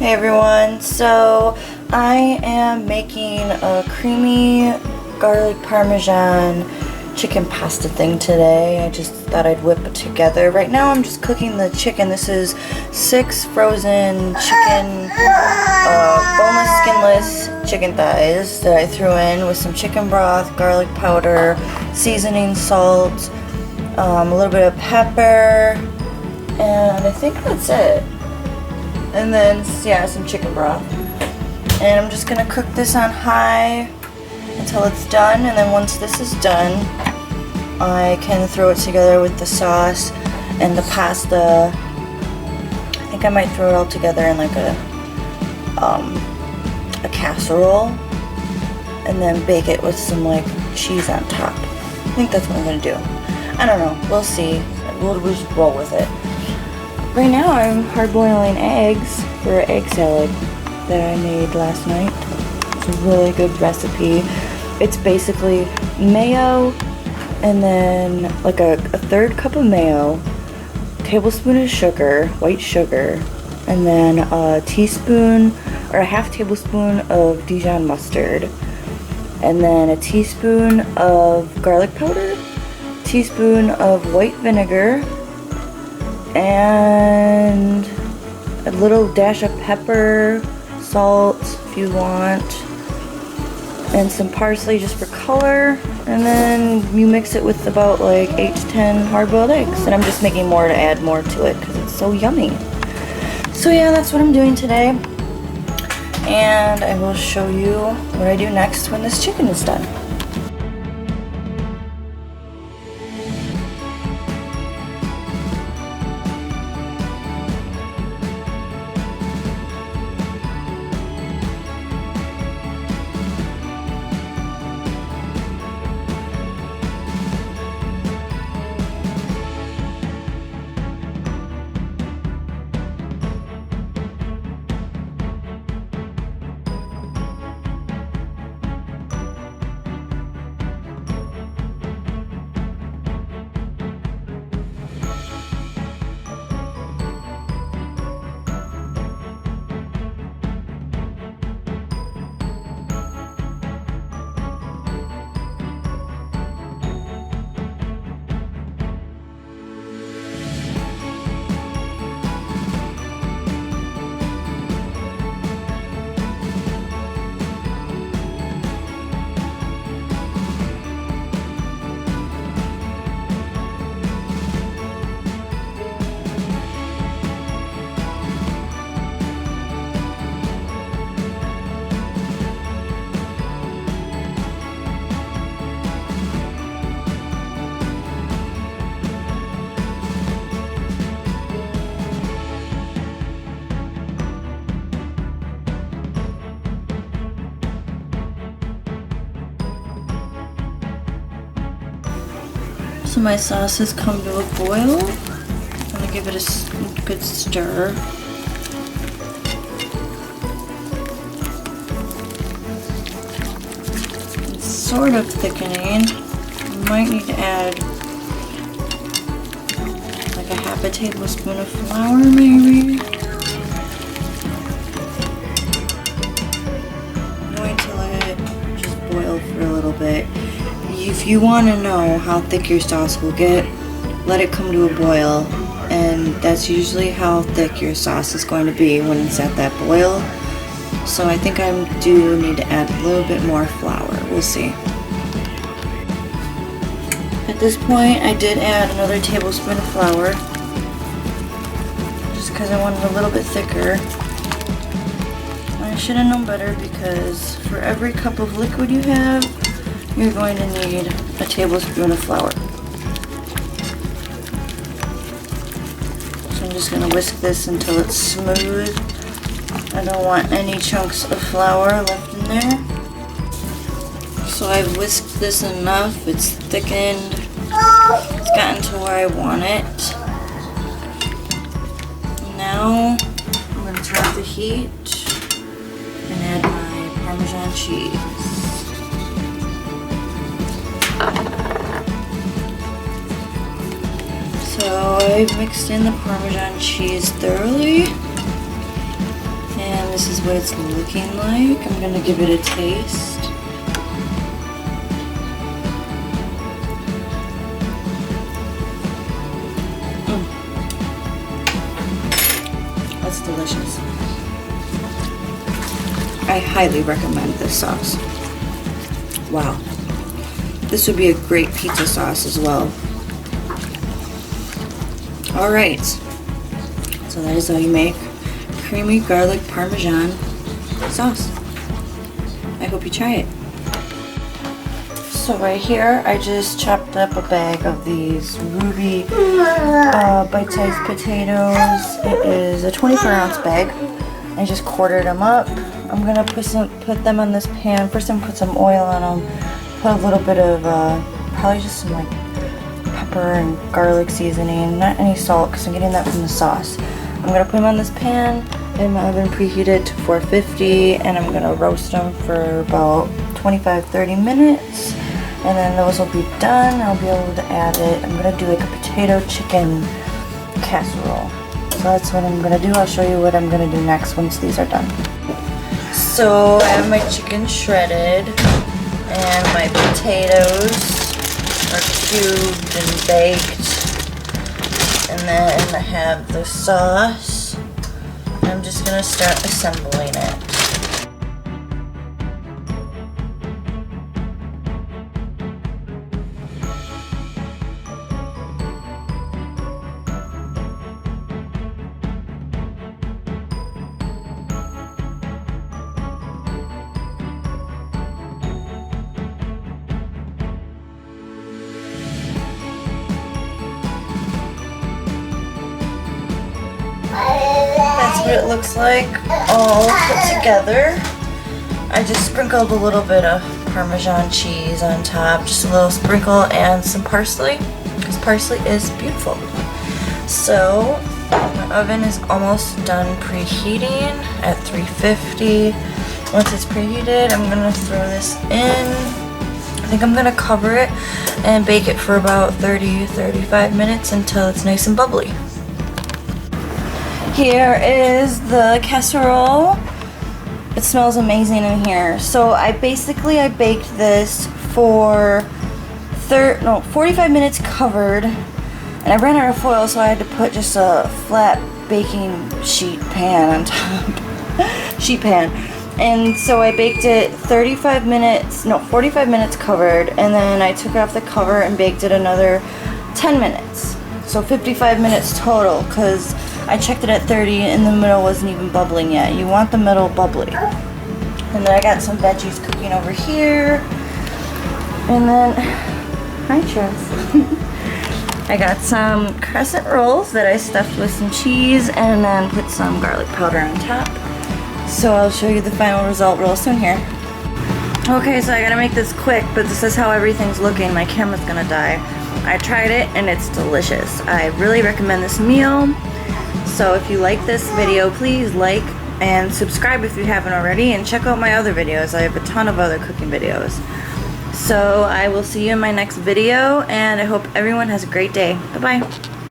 Hey everyone, so I am making a creamy garlic parmesan chicken pasta thing today. I just thought I'd whip it together. Right now I'm just cooking the chicken. This is 6 frozen chicken, boneless, skinless chicken thighs that I threw in with some chicken broth, garlic powder, seasoning, salt, a little bit of pepper, and I think that's it. And then, yeah, some chicken broth. And I'm just gonna cook this on high until it's done, and then once this is done, I can throw it together with the sauce and the pasta. I think I might throw it all together in like a casserole, and then bake it with some like cheese on top. I think that's what I'm gonna do. I don't know, we'll see. We'll just roll with it. Right now I'm hard-boiling eggs for an egg salad that I made last night. It's a really good recipe. It's basically mayo and then like a third cup of mayo, tablespoon of sugar, white sugar, and then a teaspoon or a half tablespoon of Dijon mustard, and then a teaspoon of garlic powder, teaspoon of white vinegar, and a little dash of pepper, salt if you want, and some parsley just for color, and then you mix it with about like 8 to 10 hard-boiled eggs. And I'm just making more to add more to it because it's so yummy. So yeah, that's what I'm doing today, and I will show you what I do next when this chicken is done. So my sauce has come to a boil. I'm gonna give it a good stir. It's sort of thickening. You might need to add like a half a tablespoon of flour maybe. I'm going to let it just boil for a little bit. If you want to know how thick your sauce will get, let it come to a boil, and that's usually how thick your sauce is going to be when it's at that boil. So I think I do need to add a little bit more flour. We'll see. At this point, I did add another tablespoon of flour, just because I wanted a little bit thicker. I should have known better, because for every cup of liquid you have, you're going to need a tablespoon of flour. So I'm just going to whisk this until it's smooth. I don't want any chunks of flour left in there. So I've whisked this enough, it's thickened, it's gotten to where I want it. Now I'm going to turn off the heat and add my Parmesan cheese. So I've mixed in the Parmesan cheese thoroughly, and this is what it's looking like. I'm gonna give it a taste. That's delicious. I highly recommend this sauce. Wow. This would be a great pizza sauce as well. Alright. So that is how you make creamy garlic Parmesan sauce. I hope you try it. So right here, I just chopped up a bag of these ruby bite-sized potatoes. It is a 24-ounce bag. I just quartered them up. I'm gonna put them on this pan. First, I'm gonna put some oil on them. Put a little bit of probably just some like pepper and garlic seasoning. Not any salt, because I'm getting that from the sauce. I'm gonna put them on this pan in my oven preheated to 450, and I'm gonna roast them for about 25-30 minutes. And then those will be done. I'll be able to add it. I'm gonna do like a potato chicken casserole. So that's what I'm gonna do. I'll show you what I'm gonna do next once these are done. So I have my chicken shredded and my potatoes are cubed and baked. And then I have the sauce. I'm just gonna start assembling it. That's what it looks like all put together. I just sprinkled a little bit of Parmesan cheese on top, just a little sprinkle, and some parsley, because parsley is beautiful. So my oven is almost done preheating at 350. Once it's preheated, I'm gonna throw this in. I think I'm gonna cover it and bake it for about 30-35 minutes until it's nice and bubbly. Here is the casserole. It smells amazing in here. So I baked this for 45 minutes covered, and I ran out of foil, so I had to put just a flat baking sheet pan on top. Sheet pan. And so I baked it 45 minutes covered, and then I took off the cover and baked it another 10 minutes. So 55 minutes total, because I checked it at 30 and the middle wasn't even bubbling yet. You want the middle bubbly. And then I got some veggies cooking over here. And then, hi Tress. I got some crescent rolls that I stuffed with some cheese and then put some garlic powder on top. So I'll show you the final result real soon here. Okay, so I gotta make this quick, but this is how everything's looking. My camera's gonna die. I tried it and it's delicious. I really recommend this meal. So if you like this video, please like and subscribe if you haven't already, and check out my other videos. I have a ton of other cooking videos. So I will see you in my next video, and I hope everyone has a great day. Bye-bye.